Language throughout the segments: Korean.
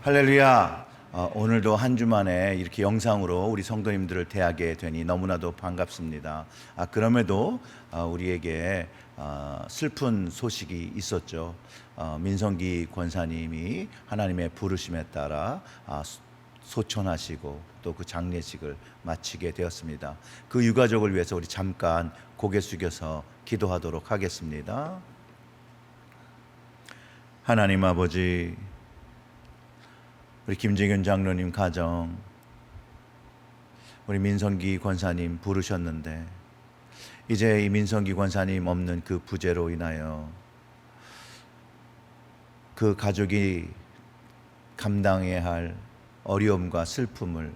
할렐루야. 오늘도 한 주 만에 이렇게 영상으로 우리 성도님들을 대하게 되니 너무나도 반갑습니다. 그럼에도 우리에게 슬픈 소식이 있었죠. 민성기 권사님이 하나님의 부르심에 따라 소천하시고 또 그 장례식을 마치게 되었습니다. 그 유가족을 위해서 우리 잠깐 고개 숙여서 기도하도록 하겠습니다. 하나님 아버지, 우리 김재균 장로님 가정, 우리 민성기 권사님 부르셨는데 이제 이 민성기 권사님 없는 그 부재로 인하여 그 가족이 감당해야 할 어려움과 슬픔을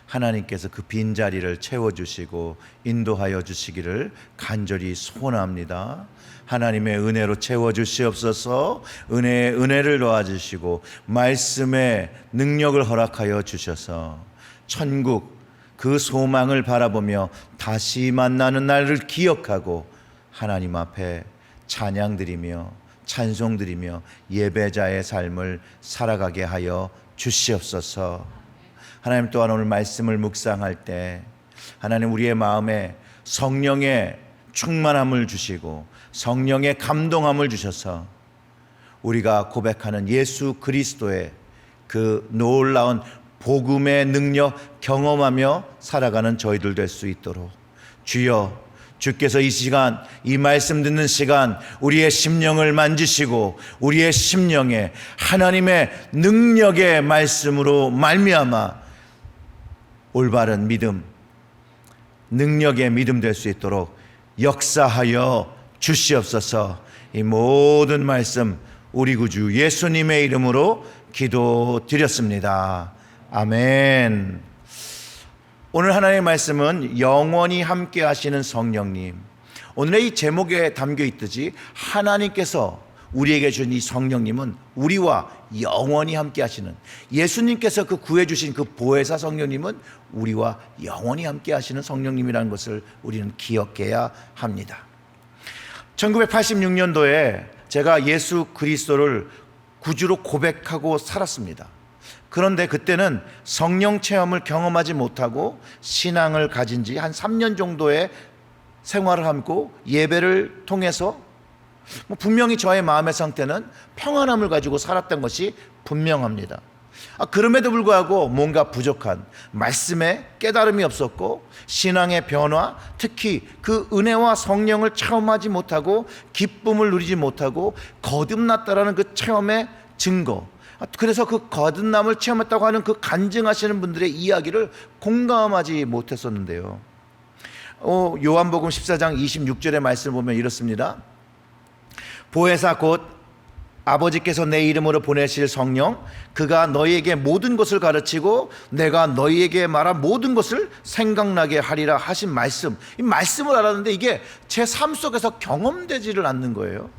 하나님께서 그 빈자리를 채워주시고 인도하여 주시기를 간절히 소원합니다. 하나님의 은혜로 채워주시옵소서. 은혜에 은혜를 더하주시고 말씀의 능력을 허락하여 주셔서 천국 그 소망을 바라보며 다시 만나는 날을 기억하고 하나님 앞에 찬양드리며 찬송드리며 예배자의 삶을 살아가게 하여 주시옵소서. 하나님, 또한 오늘 말씀을 묵상할 때 하나님 우리의 마음에 성령의 충만함을 주시고 성령의 감동함을 주셔서 우리가 고백하는 예수 그리스도의 그 놀라운 복음의 능력 경험하며 살아가는 저희들 될 수 있도록 주여, 주께서 이 시간, 이 말씀 듣는 시간 우리의 심령을 만지시고 우리의 심령에 하나님의 능력의 말씀으로 말미암아 올바른 믿음, 능력의 믿음 될 수 있도록 역사하여 주시옵소서. 이 모든 말씀 우리 구주 예수님의 이름으로 기도드렸습니다. 아멘. 오늘 하나님의 말씀은 영원히 함께 하시는 성령님. 오늘의 이 제목에 담겨 있듯이 하나님께서 우리에게 주신 이 성령님은 우리와 영원히 함께 하시는, 예수님께서 그 구해주신 그 보혜사 성령님은 우리와 영원히 함께 하시는 성령님이라는 것을 우리는 기억해야 합니다. 1986년도에 제가 예수 그리스도를 구주로 고백하고 살았습니다. 그런데 그때는 성령 체험을 경험하지 못하고 신앙을 가진 지 한 3년 정도의 생활을 하고 예배를 통해서 분명히 저의 마음의 상태는 평안함을 가지고 살았던 것이 분명합니다. 그럼에도 불구하고 뭔가 부족한, 말씀에 깨달음이 없었고 신앙의 변화, 특히 그 은혜와 성령을 체험하지 못하고 기쁨을 누리지 못하고 거듭났다라는 그 체험의 증거, 그래서 그 거듭남을 체험했다고 하는 그 간증하시는 분들의 이야기를 공감하지 못했었는데요. 요한복음 14장 26절의 말씀을 보면 이렇습니다. 보혜사 곧 아버지께서 내 이름으로 보내실 성령, 그가 너희에게 모든 것을 가르치고 내가 너희에게 말한 모든 것을 생각나게 하리라 하신 말씀. 이 말씀을 알았는데 이게 제 삶 속에서 경험되지를 않는 거예요.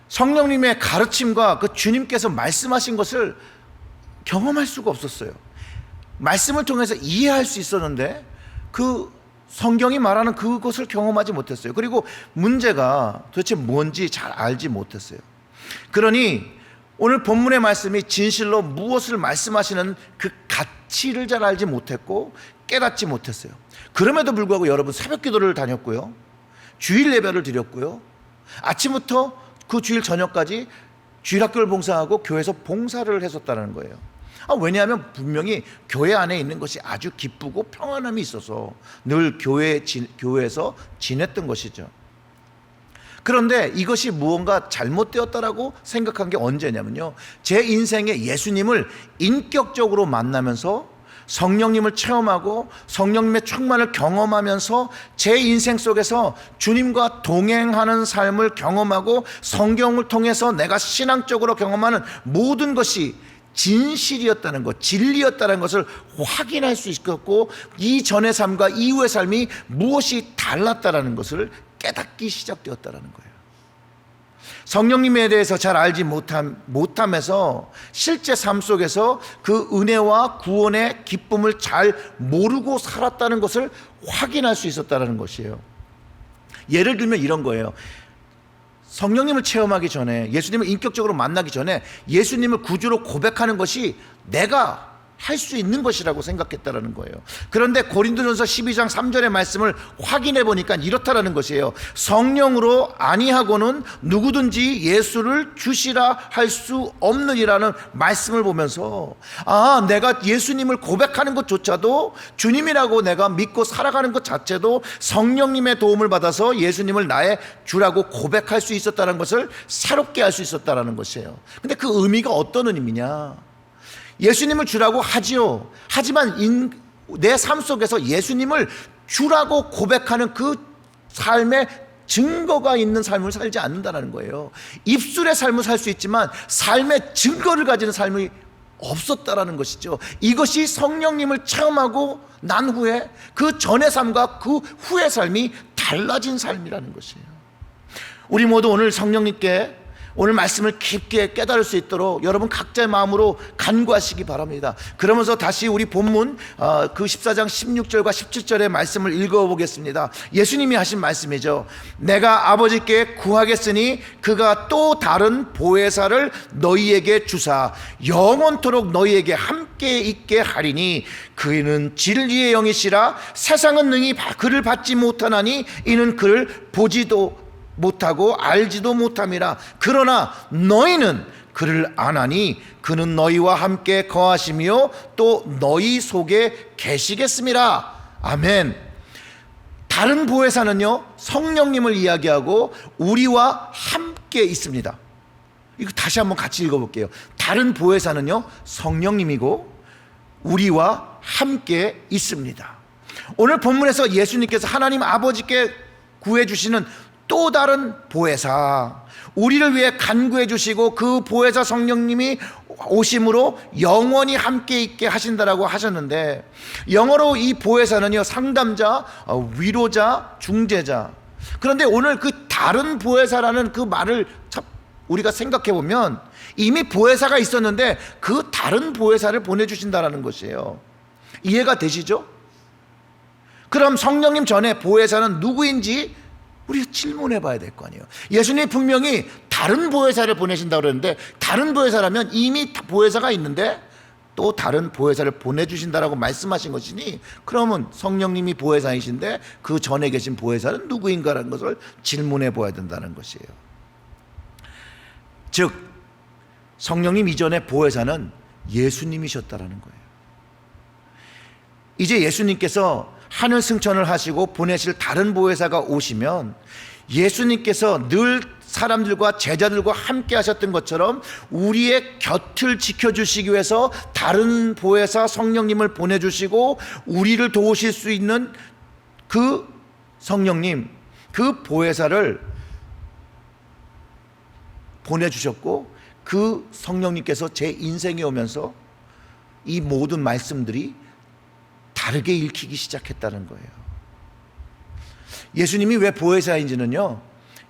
성령님의 가르침과 그 주님께서 말씀하신 것을 경험할 수가 없었어요. 말씀을 통해서 이해할 수 있었는데 그 성경이 말하는 그것을 경험하지 못했어요. 그리고 문제가 도대체 뭔지 잘 알지 못했어요. 그러니 오늘 본문의 말씀이 진실로 무엇을 말씀하시는 그 가치를 잘 알지 못했고 깨닫지 못했어요. 그럼에도 불구하고 여러분, 새벽 기도를 다녔고요, 주일 예배를 드렸고요, 아침부터 그 주일 저녁까지 주일학교를 봉사하고 교회에서 봉사를 했었다는 거예요. 왜냐하면 분명히 교회 안에 있는 것이 아주 기쁘고 평안함이 있어서 늘 교회에서 지냈던 것이죠. 그런데 이것이 무언가 잘못되었다라고 생각한 게 언제냐면요, 제 인생에 예수님을 인격적으로 만나면서 성령님을 체험하고 성령님의 충만을 경험하면서 제 인생 속에서 주님과 동행하는 삶을 경험하고 성경을 통해서 내가 신앙적으로 경험하는 모든 것이 진실이었다는 것, 진리였다는 것을 확인할 수 있었고 이전의 삶과 이후의 삶이 무엇이 달랐다는 것을 깨닫기 시작되었다는 거예요. 성령님에 대해서 잘 알지 못함에서 실제 삶 속에서 그 은혜와 구원의 기쁨을 잘 모르고 살았다는 것을 확인할 수 있었다는 것이에요. 예를 들면 이런 거예요. 성령님을 체험하기 전에, 예수님을 인격적으로 만나기 전에 예수님을 구주로 고백하는 것이 내가 할 수 있는 것이라고 생각했다라는 거예요. 그런데 고린도전서 12장 3절의 말씀을 확인해 보니까 이렇다라는 것이에요. 성령으로 아니하고는 누구든지 예수를 주시라 할 수 없느니라는 말씀을 보면서, 내가 예수님을 고백하는 것조차도, 주님이라고 내가 믿고 살아가는 것 자체도 성령님의 도움을 받아서 예수님을 나의 주라고 고백할 수 있었다는 것을 새롭게 알 수 있었다는 것이에요. 근데 그 의미가 어떤 의미냐? 예수님을 주라고 하지요. 하지만 내 삶 속에서 예수님을 주라고 고백하는 그 삶의 증거가 있는 삶을 살지 않는다는 거예요. 입술의 삶을 살 수 있지만 삶의 증거를 가지는 삶이 없었다라는 것이죠. 이것이 성령님을 체험하고 난 후에 그 전의 삶과 그 후의 삶이 달라진 삶이라는 것이에요. 우리 모두 오늘 성령님께 오늘 말씀을 깊게 깨달을 수 있도록 여러분 각자의 마음으로 간구하시기 바랍니다. 그러면서 다시 우리 본문 그 14장 16절과 17절의 말씀을 읽어보겠습니다. 예수님이 하신 말씀이죠. 내가 아버지께 구하겠으니 그가 또 다른 보혜사를 너희에게 주사 영원토록 너희에게 함께 있게 하리니 그는 진리의 영이시라. 세상은 능히 그를 받지 못하나니 이는 그를 보지도 못하고 알지도 못함이라. 그러나 너희는 그를 아나니 그는 너희와 함께 거하시며 또 너희 속에 계시겠음이라. 아멘. 다른 보혜사는요, 성령님을 이야기하고 우리와 함께 있습니다. 이거 다시 한번 같이 읽어볼게요. 다른 보혜사는요, 성령님이고 우리와 함께 있습니다. 오늘 본문에서 예수님께서 하나님 아버지께 구해주시는 또 다른 보혜사, 우리를 위해 간구해 주시고 그 보혜사 성령님이 오심으로 영원히 함께 있게 하신다라고 하셨는데, 영어로 이 보혜사는요, 상담자, 위로자, 중재자. 그런데 오늘 그 다른 보혜사라는 그 말을 우리가 생각해 보면 이미 보혜사가 있었는데 그 다른 보혜사를 보내주신다라는 것이에요. 이해가 되시죠? 그럼 성령님 전에 보혜사는 누구인지 우리가 질문해 봐야 될 거 아니에요. 예수님이 분명히 다른 보혜사를 보내신다고 그러는데, 다른 보혜사라면 이미 보혜사가 있는데 또 다른 보혜사를 보내주신다라고 말씀하신 것이니, 그러면 성령님이 보혜사이신데 그 전에 계신 보혜사는 누구인가라는 것을 질문해 봐야 된다는 것이에요. 즉 성령님 이전의 보혜사는 예수님이셨다라는 거예요. 이제 예수님께서 하늘 승천을 하시고 보내실 다른 보혜사가 오시면 예수님께서 늘 사람들과 제자들과 함께 하셨던 것처럼 우리의 곁을 지켜주시기 위해서 다른 보혜사 성령님을 보내주시고 우리를 도우실 수 있는 그 성령님, 그 보혜사를 보내주셨고, 그 성령님께서 제 인생에 오면서 이 모든 말씀들이 다르게 읽히기 시작했다는 거예요. 예수님이 왜 보혜사인지는요,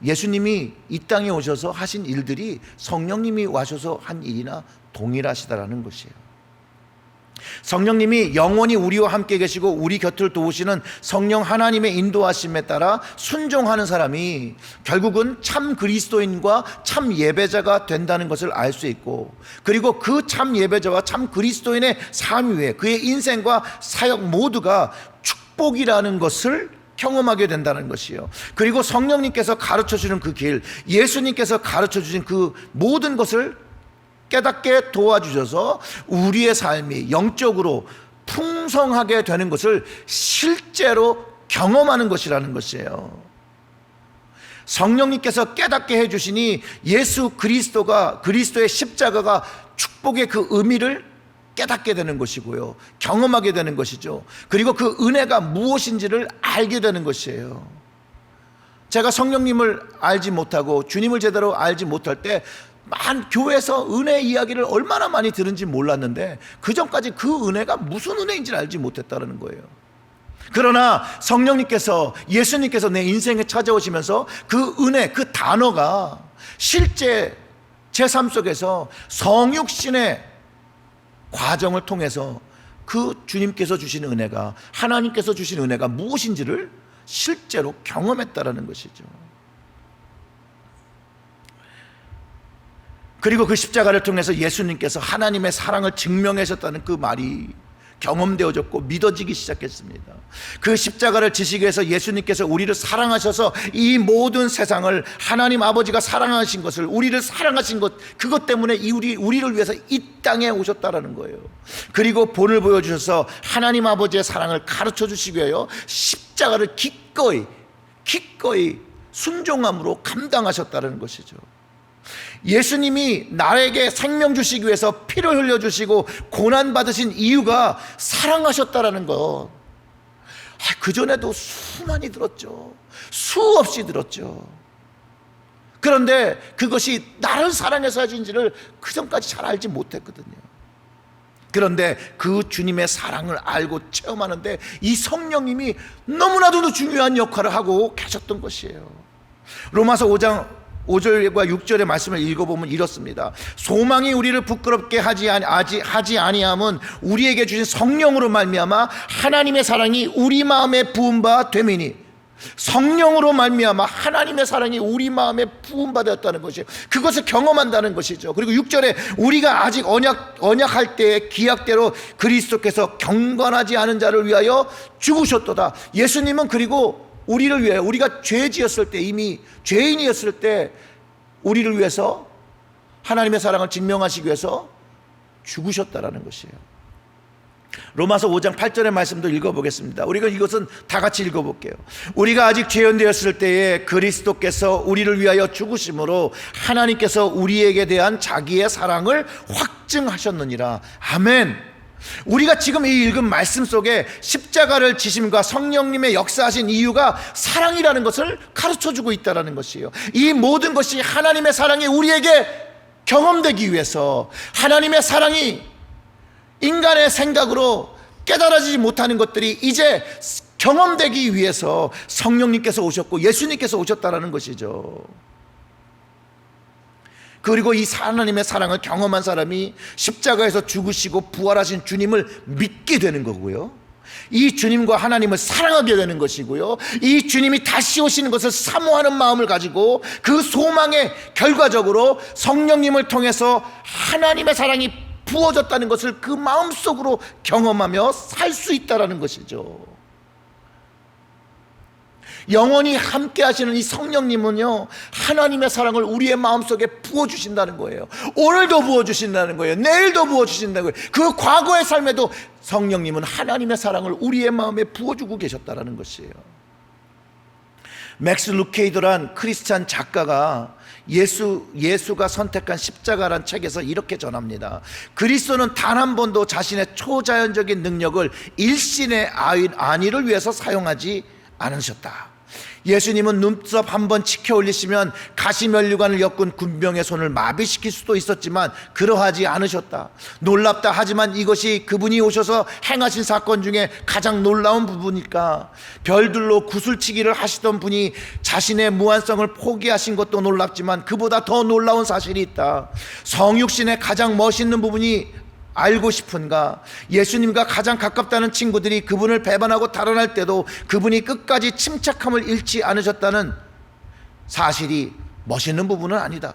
예수님이 이 땅에 오셔서 하신 일들이 성령님이 와셔서 한 일이나 동일하시다라는 것이에요. 성령님이 영원히 우리와 함께 계시고 우리 곁을 도우시는 성령 하나님의 인도하심에 따라 순종하는 사람이 결국은 참 그리스도인과 참 예배자가 된다는 것을 알 수 있고, 그리고 그 참 예배자와 참 그리스도인의 삶 위에 그의 인생과 사역 모두가 축복이라는 것을 경험하게 된다는 것이요. 그리고 성령님께서 가르쳐 주는 그 길, 예수님께서 가르쳐 주신 그 모든 것을 깨닫게 도와주셔서 우리의 삶이 영적으로 풍성하게 되는 것을 실제로 경험하는 것이라는 것이에요. 성령님께서 깨닫게 해주시니 예수 그리스도가, 그리스도의 십자가가 축복의 그 의미를 깨닫게 되는 것이고요, 경험하게 되는 것이죠. 그리고 그 은혜가 무엇인지를 알게 되는 것이에요. 제가 성령님을 알지 못하고 주님을 제대로 알지 못할 때 교회에서 은혜 이야기를 얼마나 많이 들은지 몰랐는데 그 전까지 그 은혜가 무슨 은혜인지를 알지 못했다는 거예요. 그러나 성령님께서, 예수님께서 내 인생에 찾아오시면서 그 은혜, 그 단어가 실제 제 삶 속에서 성육신의 과정을 통해서 그 주님께서 주신 은혜가, 하나님께서 주신 은혜가 무엇인지를 실제로 경험했다라는 것이죠. 그리고 그 십자가를 통해서 예수님께서 하나님의 사랑을 증명하셨다는 그 말이 경험되어졌고 믿어지기 시작했습니다. 그 십자가를 지시기 위해서 예수님께서 우리를 사랑하셔서 이 모든 세상을 하나님 아버지가 사랑하신 것을, 우리를 사랑하신 것, 그것 때문에 우리를 위해서 이 땅에 오셨다라는 거예요. 그리고 본을 보여주셔서 하나님 아버지의 사랑을 가르쳐 주시기 위하여 십자가를 기꺼이 순종함으로 감당하셨다는 것이죠. 예수님이 나에게 생명 주시기 위해서 피를 흘려주시고 고난받으신 이유가 사랑하셨다라는 것, 그전에도 수많이 들었죠. 수없이 들었죠. 그런데 그것이 나를 사랑해서 하신지를 그전까지 잘 알지 못했거든요. 그런데 그 주님의 사랑을 알고 체험하는데 이 성령님이 너무나도 중요한 역할을 하고 계셨던 것이에요. 로마서 5장 5절과 6절의 말씀을 읽어보면 이렇습니다. 소망이 우리를 부끄럽게 하지 아니함은 우리에게 주신 성령으로 말미암아 하나님의 사랑이 우리 마음에 부은 바 됨이니, 성령으로 말미암아 하나님의 사랑이 우리 마음에 부음받았다는 것이에요. 그것을 경험한다는 것이죠. 그리고 6절에 우리가 아직 언약할 때의 기약대로 그리스도께서 경건하지 않은 자를 위하여 죽으셨도다. 예수님은 그리고 우리를 위해, 우리가 죄지었을 때, 이미 죄인이었을 때 우리를 위해서 하나님의 사랑을 증명하시기 위해서 죽으셨다라는 것이에요. 로마서 5장 8절의 말씀도 읽어보겠습니다. 우리가 이것은 다 같이 읽어볼게요. 우리가 아직 죄인 되었을 때에 그리스도께서 우리를 위하여 죽으심으로 하나님께서 우리에게 대한 자기의 사랑을 확증하셨느니라. 아멘. 우리가 지금 이 읽은 말씀 속에 십자가를 지심과 성령님의 역사하신 이유가 사랑이라는 것을 가르쳐주고 있다는 것이에요. 이 모든 것이 하나님의 사랑이 우리에게 경험되기 위해서, 하나님의 사랑이 인간의 생각으로 깨달아지지 못하는 것들이 이제 경험되기 위해서 성령님께서 오셨고 예수님께서 오셨다는 것이죠. 그리고 이 하나님의 사랑을 경험한 사람이 십자가에서 죽으시고 부활하신 주님을 믿게 되는 거고요, 이 주님과 하나님을 사랑하게 되는 것이고요, 이 주님이 다시 오시는 것을 사모하는 마음을 가지고 그 소망의 결과적으로 성령님을 통해서 하나님의 사랑이 부어졌다는 것을 그 마음속으로 경험하며 살 수 있다는 것이죠. 영원히 함께 하시는 이 성령님은요, 하나님의 사랑을 우리의 마음속에 부어주신다는 거예요. 오늘도 부어주신다는 거예요. 내일도 부어주신다는 거예요. 그 과거의 삶에도 성령님은 하나님의 사랑을 우리의 마음에 부어주고 계셨다는 것이에요. 맥스 루케이더란 크리스찬 작가가 예수가 선택한 십자가란 책에서 이렇게 전합니다. 그리스도는 단 한 번도 자신의 초자연적인 능력을 일신의 안위를 위해서 사용하지 않으셨다. 예수님은 눈썹 한번 치켜 올리시면 가시면류관을 엮은 군병의 손을 마비시킬 수도 있었지만 그러하지 않으셨다. 놀랍다 하지만 이것이 그분이 오셔서 행하신 사건 중에 가장 놀라운 부분일까? 별들로 구슬치기를 하시던 분이 자신의 무한성을 포기하신 것도 놀랍지만 그보다 더 놀라운 사실이 있다. 성육신의 가장 멋있는 부분이 알고 싶은가? 예수님과 가장 가깝다는 친구들이 그분을 배반하고 달아날 때도 그분이 끝까지 침착함을 잃지 않으셨다는 사실이 멋있는 부분은 아니다.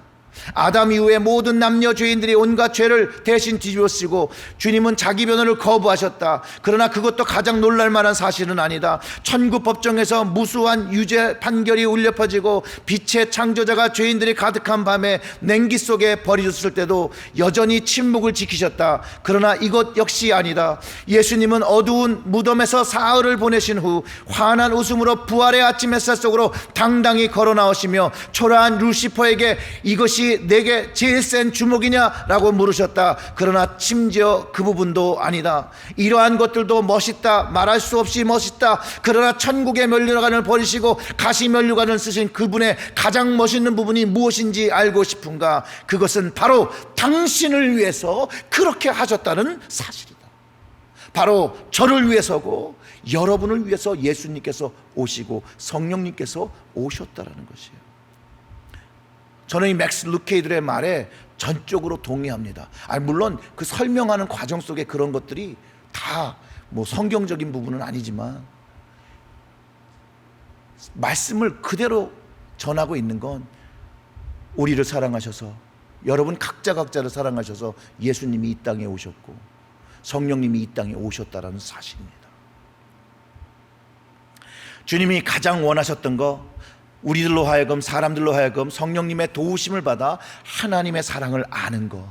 아담 이후에 모든 남녀 죄인들이 온갖 죄를 대신 뒤집어쓰고 주님은 자기 변호를 거부하셨다. 그러나 그것도 가장 놀랄만한 사실은 아니다. 천국 법정에서 무수한 유죄 판결이 울려 퍼지고 빛의 창조자가 죄인들이 가득한 밤에 냉기 속에 버려졌을 때도 여전히 침묵을 지키셨다. 그러나 이것 역시 아니다. 예수님은 어두운 무덤에서 사흘을 보내신 후 환한 웃음으로 부활의 아침 햇살 속으로 당당히 걸어 나오시며 초라한 루시퍼에게 이것이 내게 제일 센 주먹이냐라고 물으셨다. 그러나 심지어 그 부분도 아니다. 이러한 것들도 멋있다, 말할 수 없이 멋있다. 그러나 천국의 면류관을 버리시고 가시 면류관을 쓰신 그분의 가장 멋있는 부분이 무엇인지 알고 싶은가? 그것은 바로 당신을 위해서 그렇게 하셨다는 사실이다. 바로 저를 위해서고 여러분을 위해서 예수님께서 오시고 성령님께서 오셨다라는 것이에요. 저는 이 맥스 루케이들의 말에 전적으로 동의합니다. 물론 그 설명하는 과정 속에 그런 것들이 다 뭐 성경적인 부분은 아니지만 말씀을 그대로 전하고 있는 건 우리를 사랑하셔서 여러분 각자를 사랑하셔서 예수님이 이 땅에 오셨고 성령님이 이 땅에 오셨다라는 사실입니다. 주님이 가장 원하셨던 거, 우리들로 하여금, 사람들로 하여금 성령님의 도우심을 받아 하나님의 사랑을 아는 것,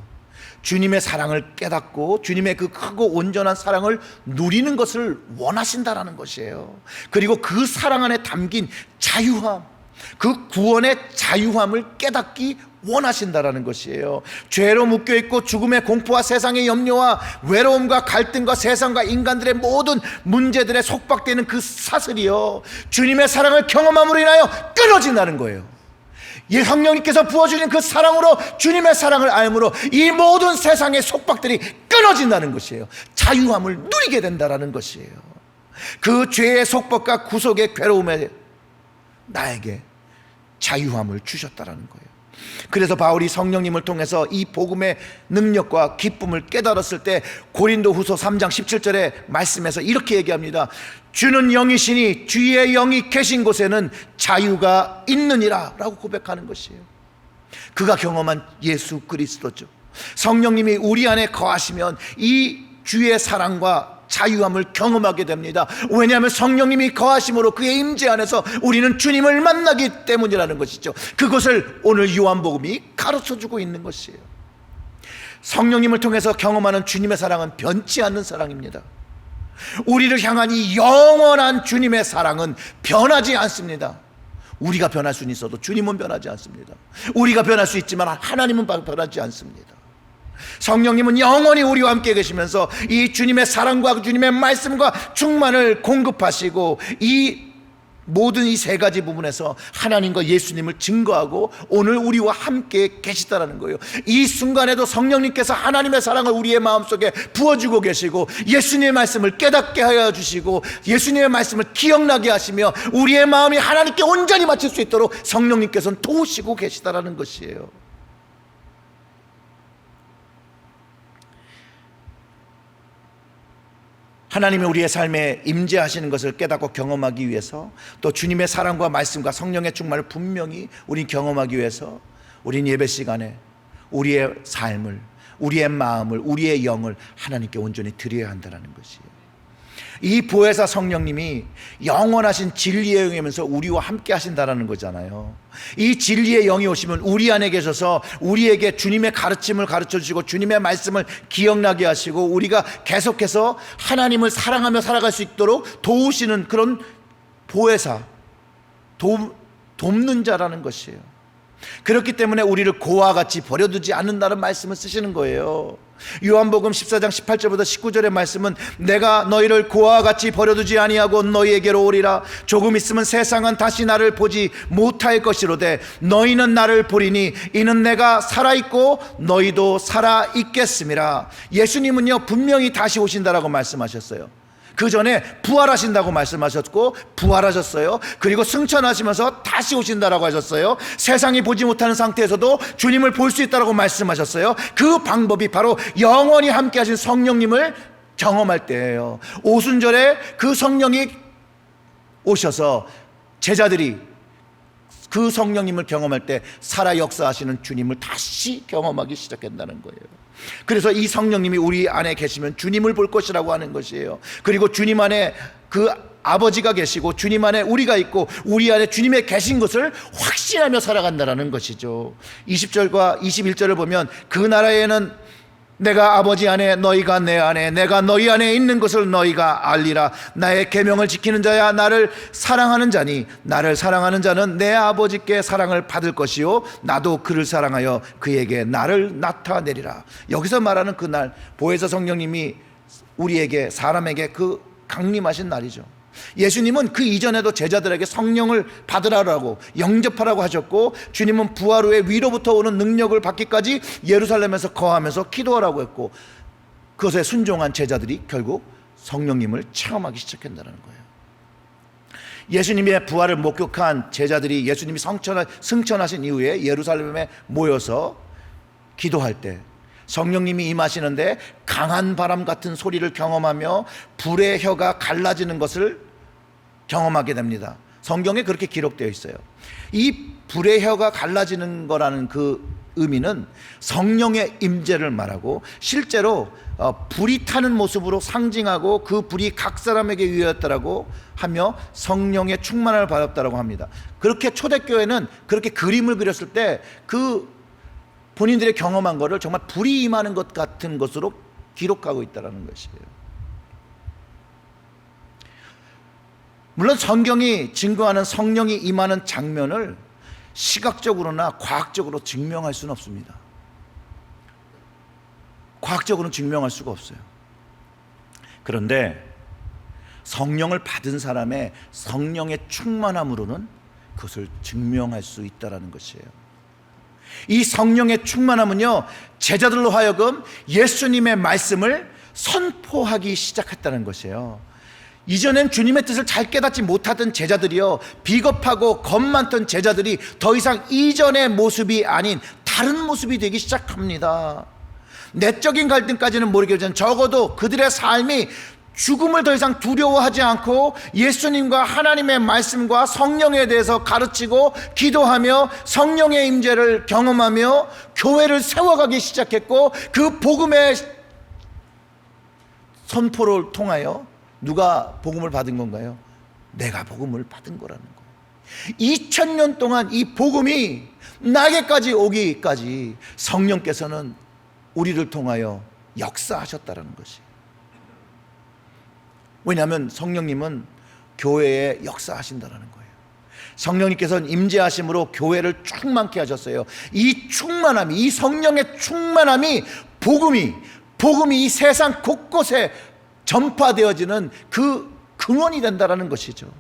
주님의 사랑을 깨닫고 주님의 그 크고 온전한 사랑을 누리는 것을 원하신다라는 것이에요. 그리고 그 사랑 안에 담긴 자유함, 그 구원의 자유함을 깨닫기 원하신다라는 것이에요. 죄로 묶여있고 죽음의 공포와 세상의 염려와 외로움과 갈등과 세상과 인간들의 모든 문제들에 속박되는 그 사슬이요, 주님의 사랑을 경험함으로 인하여 끊어진다는 거예요. 성령님께서 부어주신 그 사랑으로, 주님의 사랑을 알므로 이 모든 세상의 속박들이 끊어진다는 것이에요. 자유함을 누리게 된다는 것이에요. 그 죄의 속박과 구속의 괴로움에 나에게 자유함을 주셨다는 거예요. 그래서 바울이 성령님을 통해서 이 복음의 능력과 기쁨을 깨달았을 때 고린도후서 3장 17절의 말씀에서 이렇게 얘기합니다. 주는 영이시니 주의 영이 계신 곳에는 자유가 있느니라 라고 고백하는 것이에요. 그가 경험한 예수 그리스도죠. 성령님이 우리 안에 거하시면 이 주의 사랑과 자유함을 경험하게 됩니다. 왜냐하면 성령님이 거하심으로 그의 임재 안에서 우리는 주님을 만나기 때문이라는 것이죠. 그것을 오늘 요한복음이 가르쳐주고 있는 것이에요. 성령님을 통해서 경험하는 주님의 사랑은 변치 않는 사랑입니다. 우리를 향한 이 영원한 주님의 사랑은 변하지 않습니다. 우리가 변할 수는 있어도 주님은 변하지 않습니다. 우리가 변할 수 있지만 하나님은 변하지 않습니다. 성령님은 영원히 우리와 함께 계시면서 이 주님의 사랑과 주님의 말씀과 충만을 공급하시고 이 모든 이 세 가지 부분에서 하나님과 예수님을 증거하고 오늘 우리와 함께 계시다라는 거예요. 이 순간에도 성령님께서 하나님의 사랑을 우리의 마음속에 부어주고 계시고 예수님의 말씀을 깨닫게 하여 주시고 예수님의 말씀을 기억나게 하시며 우리의 마음이 하나님께 온전히 맞출 수 있도록 성령님께서는 도우시고 계시다라는 것이에요. 하나님이 우리의 삶에 임재하시는 것을 깨닫고 경험하기 위해서, 또 주님의 사랑과 말씀과 성령의 충만을 분명히 우린 경험하기 위해서 우린 예배 시간에 우리의 삶을, 우리의 마음을, 우리의 영을 하나님께 온전히 드려야 한다는 것이에요. 이 보혜사 성령님이 영원하신 진리의 영이면서 우리와 함께 하신다는 거잖아요. 이 진리의 영이 오시면 우리 안에 계셔서 우리에게 주님의 가르침을 가르쳐 주시고 주님의 말씀을 기억나게 하시고 우리가 계속해서 하나님을 사랑하며 살아갈 수 있도록 도우시는 그런 보혜사, 돕는 자라는 것이에요. 그렇기 때문에 우리를 고와 같이 버려두지 않는다는 말씀을 쓰시는 거예요. 요한복음 14장 18절부터 19절의 말씀은 내가 너희를 고와 같이 버려두지 아니하고 너희에게로 오리라. 조금 있으면 세상은 다시 나를 보지 못할 것이로되 너희는 나를 보리니 이는 내가 살아있고 너희도 살아있겠음이라. 예수님은요 분명히 다시 오신다라고 말씀하셨어요. 그 전에 부활하신다고 말씀하셨고 부활하셨어요. 그리고 승천하시면서 다시 오신다라고 하셨어요. 세상이 보지 못하는 상태에서도 주님을 볼 수 있다라고 말씀하셨어요. 그 방법이 바로 영원히 함께 하신 성령님을 경험할 때예요. 오순절에 그 성령이 오셔서 제자들이 그 성령님을 경험할 때 살아 역사하시는 주님을 다시 경험하기 시작한다는 거예요. 그래서 이 성령님이 우리 안에 계시면 주님을 볼 것이라고 하는 것이에요. 그리고 주님 안에 그 아버지가 계시고 주님 안에 우리가 있고 우리 안에 주님의 계신 것을 확신하며 살아간다는 것이죠. 20절과 21절을 보면 그 나라에는 내가 아버지 안에 너희가 내 안에 내가 너희 안에 있는 것을 너희가 알리라. 나의 계명을 지키는 자야 나를 사랑하는 자니 나를 사랑하는 자는 내 아버지께 사랑을 받을 것이요 나도 그를 사랑하여 그에게 나를 나타내리라. 여기서 말하는 그날 보혜사 성령님이 우리에게 사람에게 그 강림하신 날이죠. 예수님은 그 이전에도 제자들에게 성령을 받으라고 영접하라고 하셨고 주님은 부활 후에 위로부터 오는 능력을 받기까지 예루살렘에서 거하면서 기도하라고 했고 그것에 순종한 제자들이 결국 성령님을 체험하기 시작한다는 거예요. 예수님의 부활을 목격한 제자들이 예수님이 승천하신 이후에 예루살렘에 모여서 기도할 때 성령님이 임하시는데 강한 바람 같은 소리를 경험하며 불의 혀가 갈라지는 것을 경험하게 됩니다. 성경에 그렇게 기록되어 있어요. 이 불의 혀가 갈라지는 거라는 그 의미는 성령의 임재를 말하고, 실제로 불이 타는 모습으로 상징하고 그 불이 각 사람에게 위하였다라고 하며 성령의 충만함을 받았다라고 합니다. 그렇게 초대교회는 그렇게 그림을 그렸을 때 그 본인들의 경험한 것을 정말 불이 임하는 것 같은 것으로 기록하고 있다는 것이에요. 물론 성경이 증거하는 성령이 임하는 장면을 시각적으로나 과학적으로 증명할 수는 없습니다. 과학적으로는 증명할 수가 없어요. 그런데 성령을 받은 사람의 성령의 충만함으로는 그것을 증명할 수 있다는 것이에요. 이 성령의 충만함은요, 제자들로 하여금 예수님의 말씀을 선포하기 시작했다는 것이에요. 이전엔 주님의 뜻을 잘 깨닫지 못하던 제자들이요, 비겁하고 겁 많던 제자들이 더 이상 이전의 모습이 아닌 다른 모습이 되기 시작합니다. 내적인 갈등까지는 모르겠지만 적어도 그들의 삶이 죽음을 더 이상 두려워하지 않고 예수님과 하나님의 말씀과 성령에 대해서 가르치고 기도하며 성령의 임재를 경험하며 교회를 세워가기 시작했고, 그 복음의 선포를 통하여 누가 복음을 받은 건가요? 내가 복음을 받은 거라는 거예요. 2000년 동안 이 복음이 나에게까지 오기까지 성령께서는 우리를 통하여 역사하셨다는 것이. 왜냐하면 성령님은 교회에 역사하신다는 거예요. 성령님께서는 임재하심으로 교회를 충만케 하셨어요. 이 충만함이, 이 성령의 충만함이 복음이 이 세상 곳곳에 전파되어지는 그 근원이 된다는 것이죠.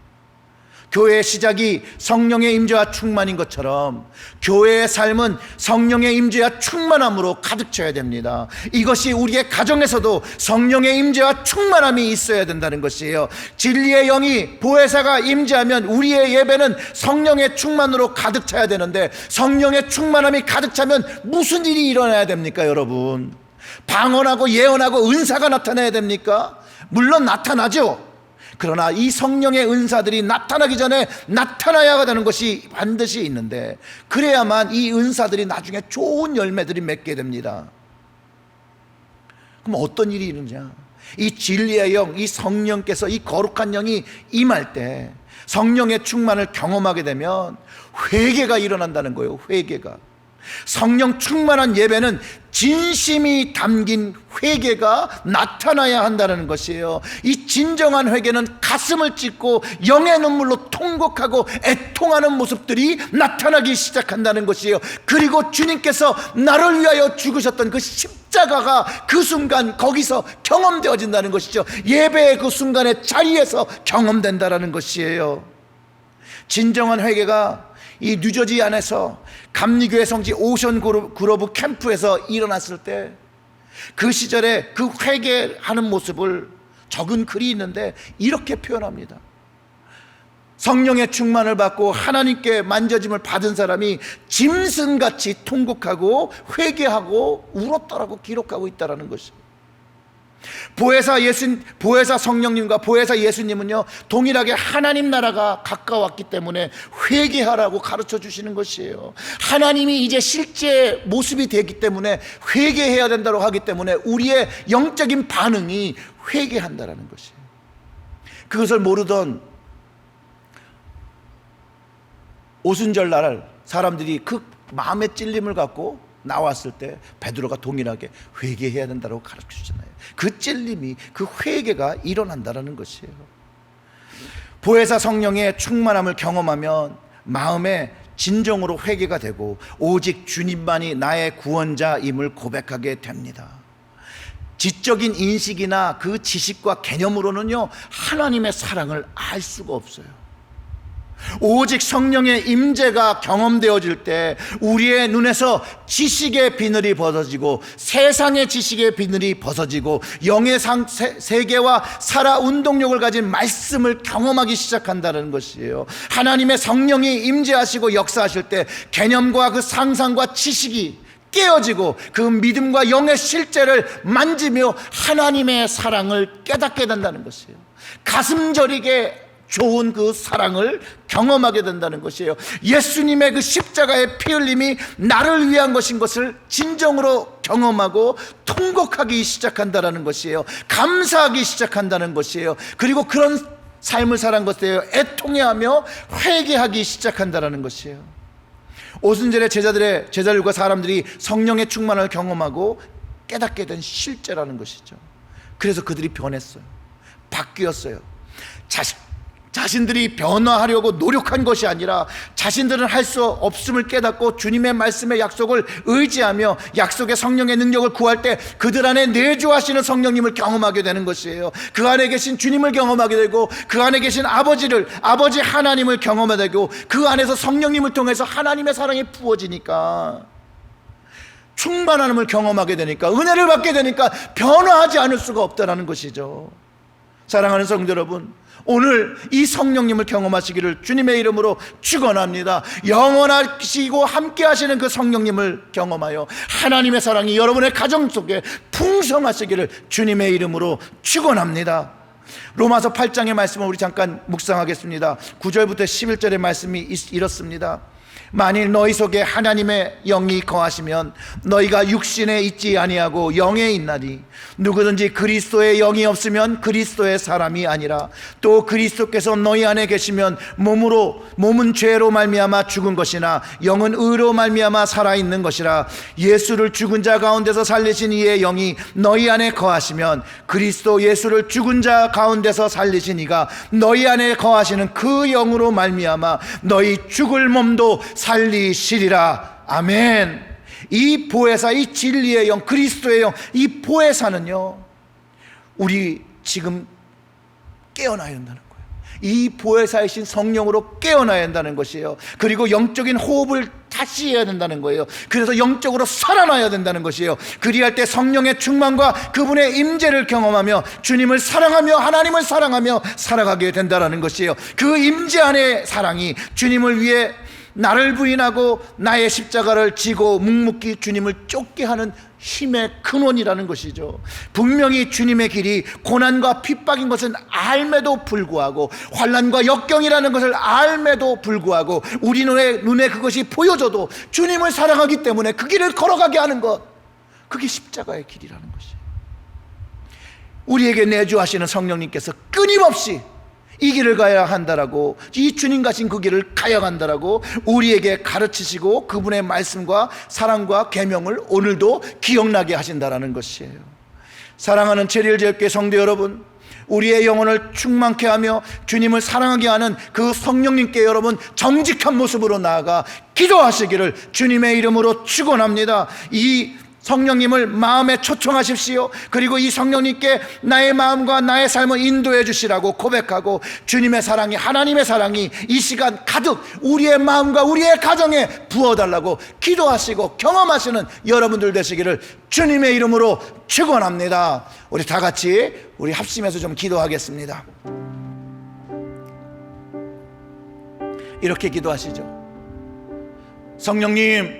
교회의 시작이 성령의 임재와 충만인 것처럼 교회의 삶은 성령의 임재와 충만함으로 가득 차야 됩니다. 이것이 우리의 가정에서도 성령의 임재와 충만함이 있어야 된다는 것이에요. 진리의 영이 보혜사가 임재하면 우리의 예배는 성령의 충만으로 가득 차야 되는데, 성령의 충만함이 가득 차면 무슨 일이 일어나야 됩니까, 여러분? 방언하고 예언하고 은사가 나타나야 됩니까? 물론 나타나죠. 그러나 이 성령의 은사들이 나타나기 전에 나타나야 되는 것이 반드시 있는데, 그래야만 이 은사들이 나중에 좋은 열매들이 맺게 됩니다. 그럼 어떤 일이 일어나냐? 이 진리의 영, 이 성령께서, 이 거룩한 영이 임할 때 성령의 충만을 경험하게 되면 회개가 일어난다는 거예요. 회개가. 성령 충만한 예배는 진심이 담긴 회개가 나타나야 한다는 것이에요. 이 진정한 회개는 가슴을 찢고 영의 눈물로 통곡하고 애통하는 모습들이 나타나기 시작한다는 것이에요. 그리고 주님께서 나를 위하여 죽으셨던 그 십자가가 그 순간 거기서 경험되어진다는 것이죠. 예배의 그 순간의 자리에서 경험된다는 것이에요. 진정한 회개가 이 뉴저지 안에서 감리교회 성지 오션 그로브 캠프에서 일어났을 때, 그 시절에 그 회개하는 모습을 적은 글이 있는데 이렇게 표현합니다. 성령의 충만을 받고 하나님께 만져짐을 받은 사람이 짐승같이 통곡하고 회개하고 울었다라고 기록하고 있다는 것입니다. 보혜사 성령님과 보혜사 예수님은요, 동일하게 하나님 나라가 가까웠기 때문에 회개하라고 가르쳐 주시는 것이에요. 하나님이 이제 실제 모습이 되기 때문에 회개해야 된다고 하기 때문에 우리의 영적인 반응이 회개한다라는 것이에요. 그것을 모르던 오순절 날 사람들이 그 마음의 찔림을 갖고 나왔을 때 베드로가 동일하게 회개해야 된다고 가르쳐 주잖아요. 그 찔림이, 그 회개가 일어난다는 것이에요. 보혜사 성령의 충만함을 경험하면 마음에 진정으로 회개가 되고 오직 주님만이 나의 구원자임을 고백하게 됩니다. 지적인 인식이나 그 지식과 개념으로는요, 하나님의 사랑을 알 수가 없어요. 오직 성령의 임재가 경험되어질 때 우리의 눈에서 지식의 비늘이 벗어지고 세상의 지식의 비늘이 벗어지고 영의 세계와 살아 운동력을 가진 말씀을 경험하기 시작한다는 것이에요. 하나님의 성령이 임재하시고 역사하실 때 개념과 그 상상과 지식이 깨어지고 그 믿음과 영의 실제를 만지며 하나님의 사랑을 깨닫게 된다는 것이에요. 가슴 저리게 좋은 그 사랑을 경험하게 된다는 것이에요. 예수님의 그 십자가의 피 흘림이 나를 위한 것인 것을 진정으로 경험하고 통곡하기 시작한다는 것이에요. 감사하기 시작한다는 것이에요. 그리고 그런 삶을 살한 것에 애통해하며 회개하기 시작한다는 것이에요. 오순절에 제자들과 사람들이 성령의 충만을 경험하고 깨닫게 된 실제라는 것이죠. 그래서 그들이 변했어요. 바뀌었어요. 자신들이 변화하려고 노력한 것이 아니라 자신들은 할 수 없음을 깨닫고 주님의 말씀의 약속을 의지하며 약속의 성령의 능력을 구할 때 그들 안에 내주하시는 성령님을 경험하게 되는 것이에요. 그 안에 계신 주님을 경험하게 되고 그 안에 계신 아버지 하나님을 경험하게 되고 그 안에서 성령님을 통해서 하나님의 사랑이 부어지니까, 충만함을 경험하게 되니까, 은혜를 받게 되니까 변화하지 않을 수가 없다는 것이죠. 사랑하는 성도 여러분, 오늘 이 성령님을 경험하시기를 주님의 이름으로 축원합니다. 영원하시고 함께 하시는 그 성령님을 경험하여 하나님의 사랑이 여러분의 가정 속에 풍성하시기를 주님의 이름으로 축원합니다. 로마서 8장의 말씀을 우리 잠깐 묵상하겠습니다. 9절부터 11절의 말씀이 이렇습니다. 만일 너희 속에 하나님의 영이 거하시면 너희가 육신에 있지 아니하고 영에 있나니, 누구든지 그리스도의 영이 없으면 그리스도의 사람이 아니라, 또 그리스도께서 너희 안에 계시면 몸은 죄로 말미암아 죽은 것이나 영은 의로 말미암아 살아있는 것이라. 예수를 죽은 자 가운데서 살리신 이의 영이 너희 안에 거하시면 그리스도 예수를 죽은 자 가운데서 살리신 이가 너희 안에 거하시는 그 영으로 말미암아 너희 죽을 몸도 살리시리라. 아멘. 이 보혜사, 이 진리의 영, 그리스도의 영, 이 보혜사는요, 우리 지금 깨어나야 한다는 거예요. 이 보혜사이신 성령으로 깨어나야 한다는 것이에요. 그리고 영적인 호흡을 다시 해야 된다는 거예요. 그래서 영적으로 살아나야 된다는 것이에요. 그리할 때 성령의 충만과 그분의 임재를 경험하며 주님을 사랑하며 하나님을 사랑하며 살아가게 된다는 것이에요. 그 임재 안의 사랑이 주님을 위해 나를 부인하고 나의 십자가를 지고 묵묵히 주님을 쫓게 하는 힘의 근원이라는 것이죠. 분명히 주님의 길이 고난과 핍박인 것은 알매도 불구하고, 환난과 역경이라는 것을 알매도 불구하고, 우리 눈에 그것이 보여져도 주님을 사랑하기 때문에 그 길을 걸어가게 하는 것, 그게 십자가의 길이라는 것이에요. 우리에게 내주하시는 성령님께서 끊임없이 이 길을 가야 한다라고, 이 주님 가신 그 길을 가야 한다라고 우리에게 가르치시고 그분의 말씀과 사랑과 계명을 오늘도 기억나게 하신다라는 것이에요. 사랑하는 제일제일교회 성도 여러분, 우리의 영혼을 충만케 하며 주님을 사랑하게 하는 그 성령님께 여러분 정직한 모습으로 나아가 기도하시기를 주님의 이름으로 축원합니다. 이 성령님을 마음에 초청하십시오. 그리고 이 성령님께 나의 마음과 나의 삶을 인도해 주시라고 고백하고, 주님의 사랑이, 하나님의 사랑이 이 시간 가득 우리의 마음과 우리의 가정에 부어달라고 기도하시고 경험하시는 여러분들 되시기를 주님의 이름으로 축원합니다. 우리 다 같이 우리 합심해서 좀 기도하겠습니다. 이렇게 기도하시죠. 성령님,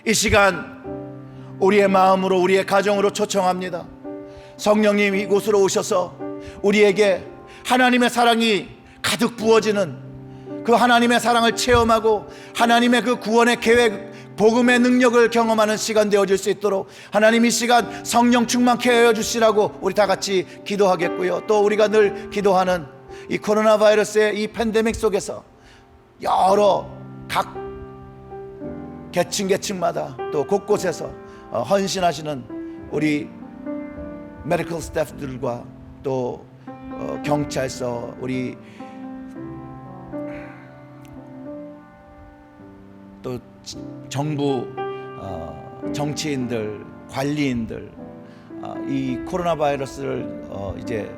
이 시간 우리의 마음으로, 우리의 가정으로 초청합니다. 성령님, 이곳으로 오셔서 우리에게 하나님의 사랑이 가득 부어지는 그 하나님의 사랑을 체험하고 하나님의 그 구원의 계획, 복음의 능력을 경험하는 시간 되어질 수 있도록 하나님 이 시간 성령 충만케 하여 주시라고 우리 다 같이 기도하겠고요. 또 우리가 늘 기도하는 이 코로나 바이러스의 이 팬데믹 속에서 여러 각 계층마다 또 곳곳에서 헌신하시는 우리 메디컬 스태프들과 또 경찰서, 우리 또 정부 정치인들, 관리인들, 이 코로나 바이러스를 이제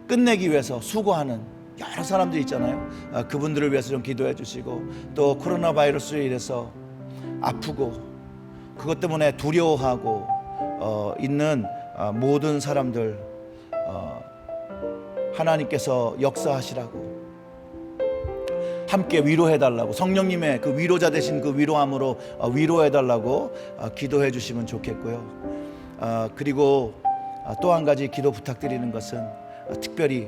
끝내기 위해서 수고하는 여러 사람들이 있잖아요. 그분들을 위해서 좀 기도해 주시고, 또 코로나 바이러스로 인해서 아프고 그것 때문에 두려워하고 있는 모든 사람들 하나님께서 역사하시라고, 함께 위로해달라고, 성령님의 그 위로자 되신 그 위로함으로 위로해달라고 기도해 주시면 좋겠고요. 그리고 또 한 가지 기도 부탁드리는 것은 특별히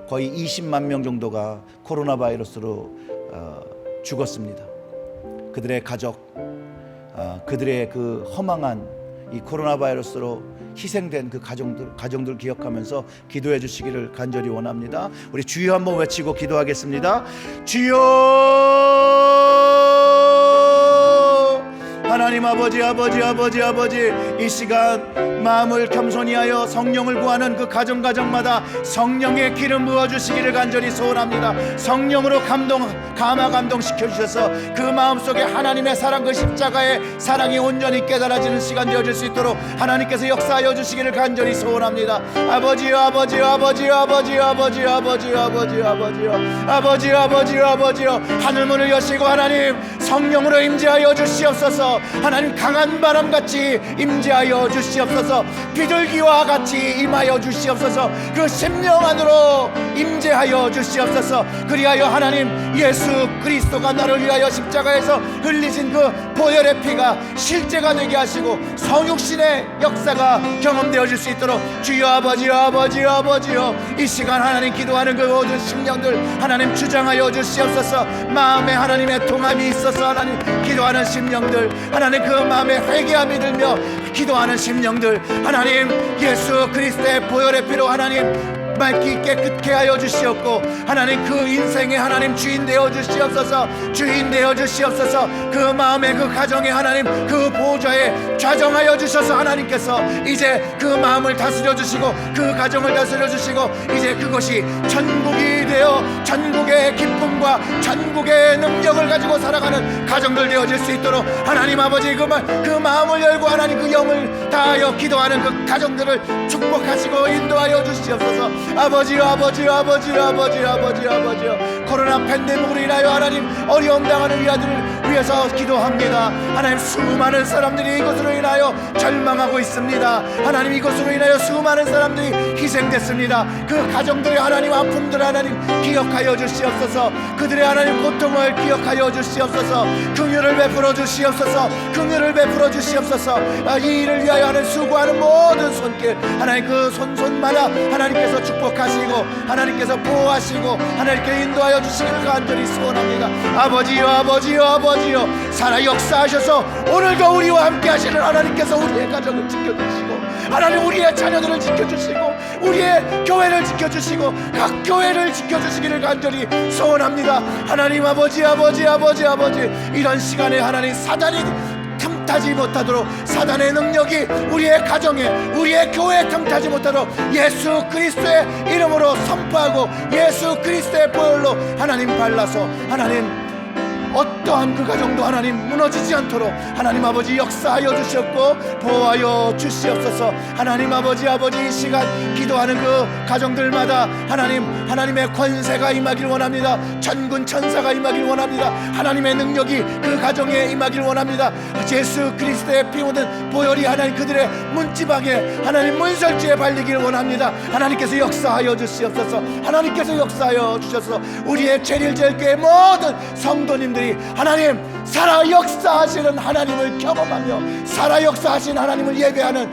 거의 20만 명 정도가 코로나 바이러스로 죽었습니다. 그들의 가족, 그들의 그 허망한 이 코로나 바이러스로 희생된 그 가정들 기억하면서 기도해 주시기를 간절히 원합니다. 우리 주여 한번 외치고 기도하겠습니다. 주여, 하나님 아버지, 이 시간 마음을 겸손히 하여 성령을 구하는 그 가정마다 성령의 기름 부어주시기를 간절히 소원합니다. 성령으로 감동시켜 주셔서 그 마음속에 하나님의 사랑, 그 십자가의 사랑이 온전히 깨달아지는 시간 되어질 수 있도록 하나님께서 역사하여 주시기를 간절히 소원합니다. 아버지요, 하늘문을 여시고 하나님 성령으로 임재하여 주시옵소서. 하나님 강한 바람같이 임재하여 주시옵소서. 비둘기와 같이 임하여 주시옵소서. 그 심령 안으로 임재하여 주시옵소서. 그리하여 하나님 예수 그리스도가 나를 위하여 십자가에서 흘리신 그 보혈의 피가 실제가 되게 하시고 성육신의 역사가 경험되어질 수 있도록 주여 아버지요, 이 시간 하나님 기도하는 그 모든 심령들 하나님 주장하여 주시옵소서. 마음에 하나님의 통함이 있어서 하나님 기도하는 심령들, 하나님 그 마음에 회개함이 들며 기도하는 심령들, 하나님 예수 그리스도의 보혈의 피로 하나님 맑기 깨끗게 하여 주시옵고 하나님 그 인생의 하나님 주인 되어 주시옵소서. 그 마음에 그 가정에 하나님 그 보좌에 좌정하여 주셔서 하나님께서 이제 그 마음을 다스려 주시고 그 가정을 다스려 주시고 이제 그것이 천국이 되어 천국의 기쁨과 천국의 능력을 가지고 살아가는 가정들 되어질 수 있도록 하나님 아버지 그 마음을 열고 하나님 그 영을 다하여 기도하는 그 가정들을 축복하시고 인도하여 주시옵소서. 아버지요, 코로나 팬데믹으로 인하여 하나님 어려움 당하는 이아들을 위해서 기도합니다. 하나님 수많은 사람들이 이것으로 인하여 절망하고 있습니다. 하나님 이것으로 인하여 수많은 사람들이 희생됐습니다. 그 가정들의 하나님 아픔들 하나님 기억하여 주시옵소서. 그들의 하나님 고통을 기억하여 주시옵소서. 긍휼을 베풀어 주시옵소서. 이 일을 위하여 하는 수고하는 모든 손길 하나님 그 손마다 하나님께서 축복하시고 하나님께서 보호하시고 하나님께 인도하여 주시기를 간절히 소원합니다. 아버지요, 살아 역사하셔서 오늘도 우리와 함께 하시는 하나님께서 우리의 가정을 지켜주시고 하나님 우리의 자녀들을 지켜주시고 우리의 교회를 지켜주시고 각 교회를 지켜주시기를 간절히 소원합니다. 하나님 아버지, 이런 시간에 하나님 사단이 틈타지 못하도록 사단의 능력이 우리의 가정에 우리의 교회에 틈타지 못하도록 예수 그리스도의 이름으로 선포하고 예수 그리스도의 보혈로 하나님 발라서 하나님 어떠한 그 가정도 하나님 무너지지 않도록 하나님 아버지 역사하여 주셨고 보호하여 주시옵소서. 하나님 아버지 이 시간 기도하는 그 가정들마다 하나님의 권세가 임하길 원합니다. 천군 천사가 임하길 원합니다. 하나님의 능력이 그 가정에 임하길 원합니다. 예수 그리스도의 피 묻은 보혈이 하나님 그들의 문지방에 하나님 문설주에 발리길 원합니다. 하나님께서 역사하여 주시옵소서. 우리의 제일교회 모든 성도님들이 하나님 살아 역사하시는 하나님을 경험하며 살아 역사하시는 하나님을 예배하는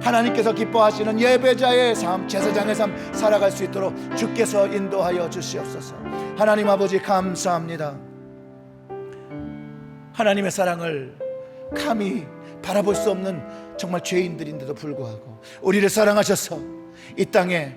하나님께서 기뻐하시는 예배자의 삶, 제사장의 삶 살아갈 수 있도록 주께서 인도하여 주시옵소서. 하나님 아버지 감사합니다. 하나님의 사랑을 감히 바라볼 수 없는 정말 죄인들인데도 불구하고 우리를 사랑하셔서 이 땅에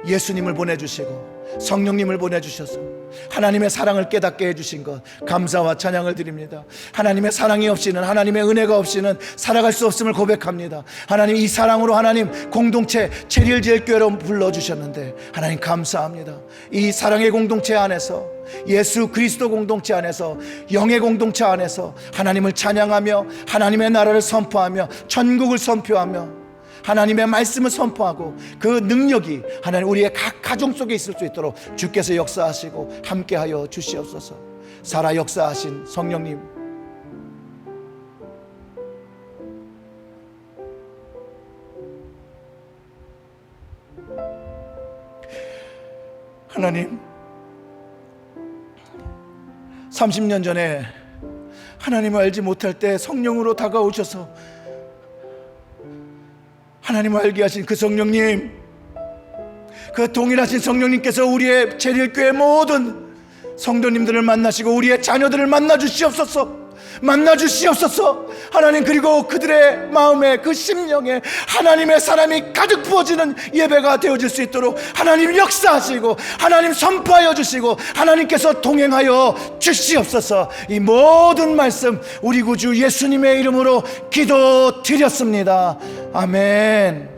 예수님을 보내주시고 성령님을 보내주셔서 하나님의 사랑을 깨닫게 해주신 것 감사와 찬양을 드립니다. 하나님의 사랑이 없이는 하나님의 은혜가 없이는 살아갈 수 없음을 고백합니다. 하나님 이 사랑으로 하나님 공동체 제일교회로 불러주셨는데 하나님 감사합니다. 이 사랑의 공동체 안에서 예수 그리스도 공동체 안에서 영의 공동체 안에서 하나님을 찬양하며 하나님의 나라를 선포하며 천국을 선포하며 하나님의 말씀을 선포하고 그 능력이 하나님 우리의 각 가정 속에 있을 수 있도록 주께서 역사하시고 함께하여 주시옵소서. 살아 역사하신 성령님, 하나님 30년 전에 하나님을 알지 못할 때 성령으로 다가오셔서 하나님을 알게 하신 그 성령님, 그 동일하신 성령님께서 우리의 제일교회 모든 성도님들을 만나시고 우리의 자녀들을 만나 주시옵소서. 만나 주시옵소서. 하나님, 그리고 그들의 마음에, 그 심령에 하나님의 사람이 가득 부어지는 예배가 되어질 수 있도록 하나님 역사하시고 하나님 선포하여 주시고 하나님께서 동행하여 주시옵소서. 이 모든 말씀 우리 구주 예수님의 이름으로 기도드렸습니다. 아멘.